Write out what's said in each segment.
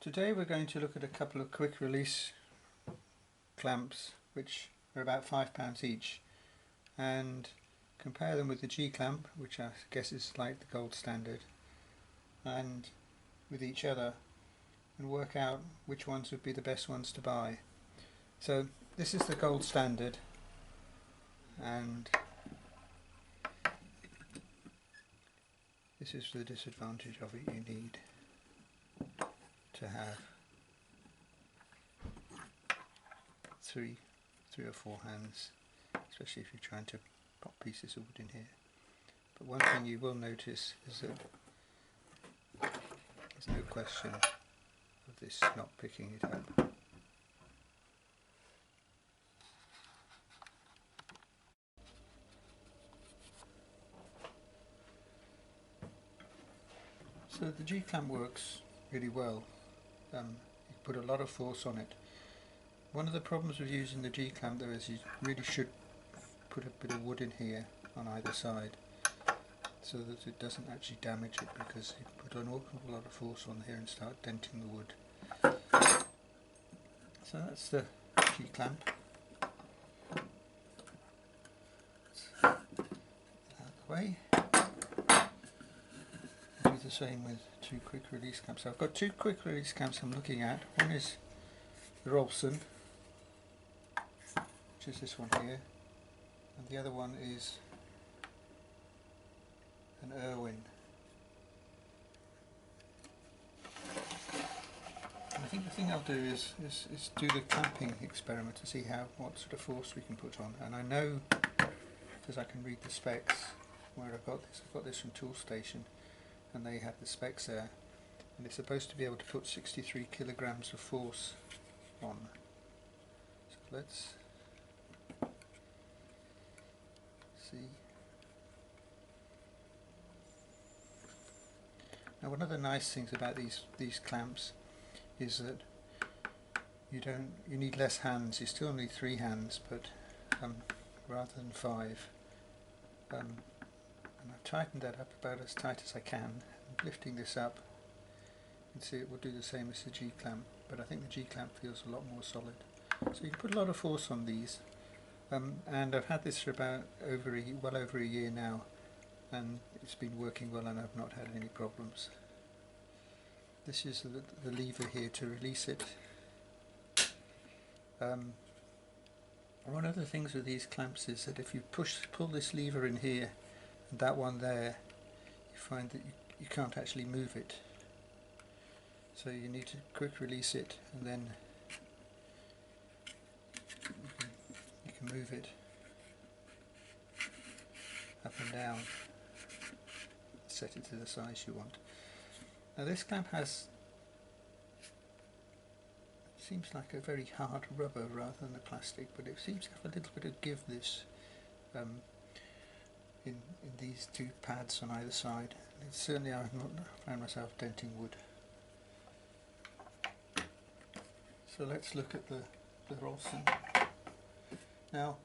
Today we're going to look at a couple of quick release clamps which are about £5 each and compare them with the G clamp, which I guess is like the gold standard, and with each other and work out which ones would be the best ones to buy. So this is the gold standard, and this is the disadvantage of it. You need to have three or four hands, especially if you're trying to pop pieces of wood in here. But one thing you will notice is that there's no question of this not picking it up. So the G clamp works really well. You put a lot of force on it. One of the problems with using the G clamp though is you really should put a bit of wood in here on either side so that it doesn't actually damage it, because you put an awful lot of force on here and start denting the wood. So that's the G clamp. Out of the way. Do the same with two quick release clamps. So I've got two quick release clamps I'm looking at. One is the Rolson, which is this one here, and the other one is an Irwin. I think the thing I'll do is do the clamping experiment to see what sort of force we can put on. And I know, because I can read the specs, where I've got this from Toolstation, and they have the specs there, and it's supposed to be able to put 63 kilograms of force on. So let's see. Now, one of the nice things about these clamps is that you need less hands. You still need 3 hands, but rather than 5. And I've tightened that up about as tight as I can. I'm lifting this up, you can see it will do the same as the G clamp, but I think the G clamp feels a lot more solid. So you can put a lot of force on these, and I've had this for about well over a year now, and it's been working well and I've not had any problems. This is the lever here to release it. One of the things with these clamps is that if you pull this lever in here and that one there, you find that you can't actually move it. So you need to quick release it, and then you can move it up and down, set it to the size you want. Now this clamp seems like a very hard rubber rather than a plastic, but it seems to have a little bit of give this in these two pads on either side. And certainly I've not found myself denting wood. So let's look at the Rolson. Now,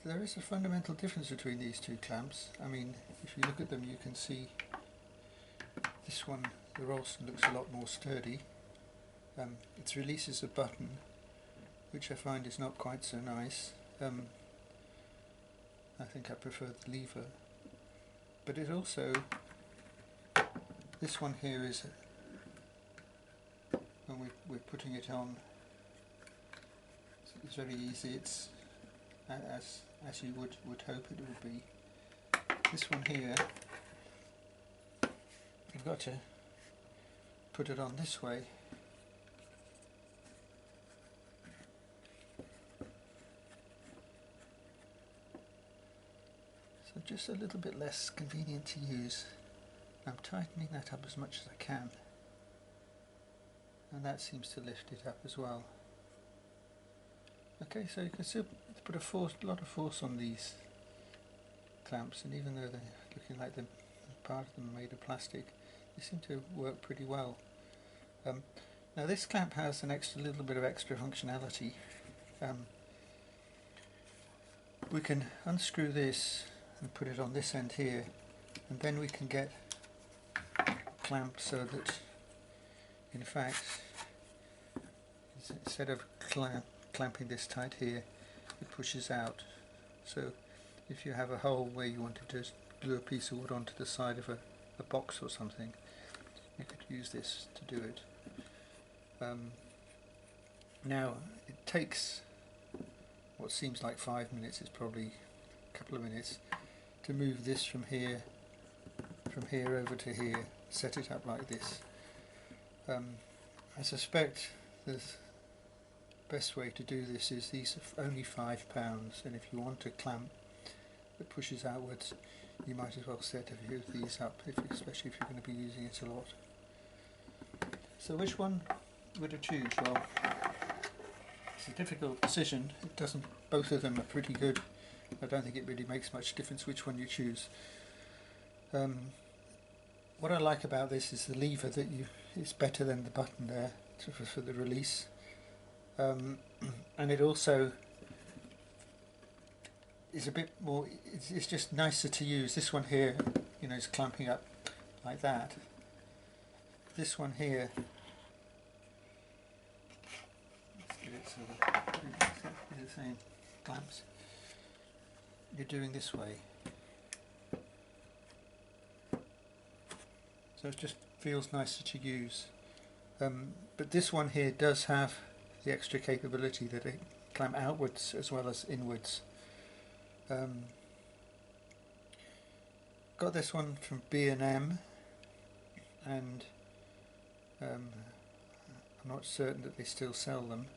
there is a fundamental difference between these two clamps. I mean, if you look at them, you can see this one, the Rolson, looks a lot more sturdy. It releases a button, which I find is not quite so nice. I think I prefer the lever, but it also, this one here is, when we're putting it on, it's very easy. It's as you would hope it would be. This one here, you've got to put it on this way. So just a little bit less convenient to use. I'm tightening that up as much as I can, and that seems to lift it up as well. Okay, so you can still put a lot of force on these clamps, and even though they're looking like part of them are made of plastic, they seem to work pretty well. Now this clamp has a little bit of extra functionality. We can unscrew this and put it on this end here, and then we can get a clamp so that in fact, instead of clamping this tight here, it pushes out. So if you have a hole where you wanted to glue a piece of wood onto the side of a box or something, you could use this to do it. Now it takes what seems like 5 minutes, it's probably a couple of minutes, to move this from here over to here, set it up like this. I suspect the best way to do this is these are only £5, and if you want a clamp that pushes outwards, you might as well set a few of these up, especially if you're going to be using it a lot. So which one would I choose? Well, it's a difficult decision. Both of them are pretty good. I don't think it really makes much difference which one you choose. What I like about this is the lever that it's better than the button there for the release, and it also is a bit more. It's just nicer to use. This one here, is clamping up like that. This one here, let's get it so that exactly the same clamps. You're doing this way. So it just feels nicer to use. But this one here does have the extra capability that it clamp outwards as well as inwards. Got this one from B&M, and I'm not certain that they still sell them.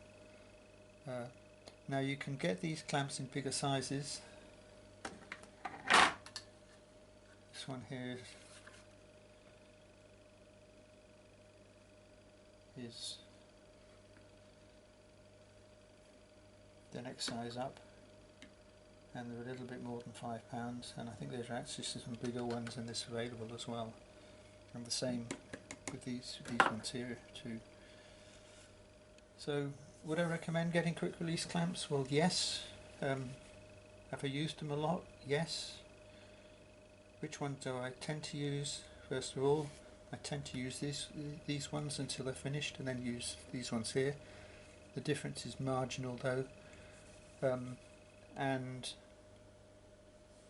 Now you can get these clamps in bigger sizes. This one here is the next size up, and they're a little bit more than £5, and I think there's actually some bigger ones in this available as well, and the same with these ones here too. So would I recommend getting quick release clamps? Well, yes. Have I used them a lot? Yes. Which one do I tend to use? First of all, I tend to use these ones until they're finished, and then use these ones here. The difference is marginal though. And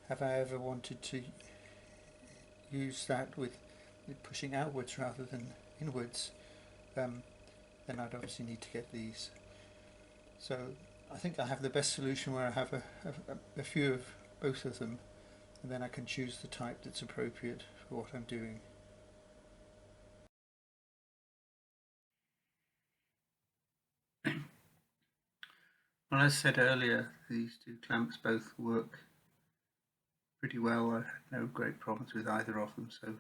have I ever wanted to use that with it pushing outwards rather than inwards, then I'd obviously need to get these. So I think I have the best solution where I have a few of both of them, and then I can choose the type that's appropriate for what I'm doing. Well, as said earlier, these two clamps both work pretty well. I had no great problems with either of them, so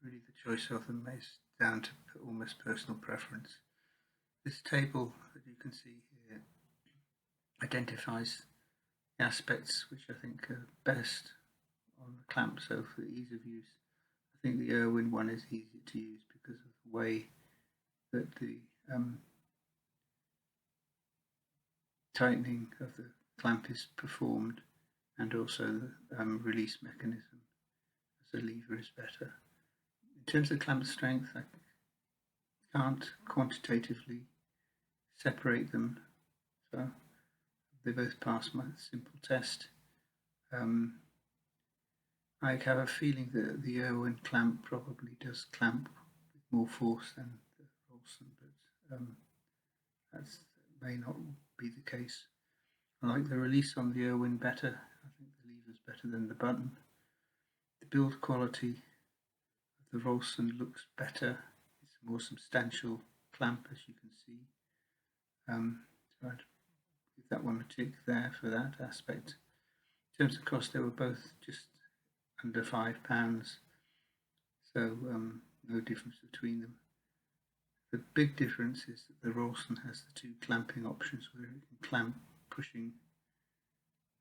really the choice of them is down to almost personal preference. This table that you can see here identifies the aspects which I think are best on the clamp. So for ease of use, I think the Irwin one is easy to use because of the way that the tightening of the clamp is performed, and also the release mechanism as a lever is better. In terms of clamp strength, I can't quantitatively separate them, so they both pass my simple test. I have a feeling that the Irwin clamp probably does clamp with more force than the Rolson, but that may not be the case. I like the release on the Irwin better. I think the lever's better than the button. The build quality of the Rolson looks better. It's a more substantial clamp, as you can see. So I'd give that one a tick there for that aspect. In terms of cost, they were both just under £5, so no difference between them. The big difference is that the Rolson has the two clamping options, where you can clamp pushing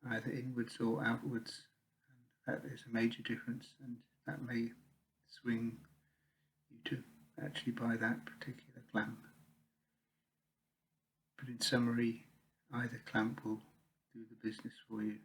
either inwards or outwards, and that is a major difference, and that may swing you to actually buy that particular clamp. But in summary, either clamp will do the business for you.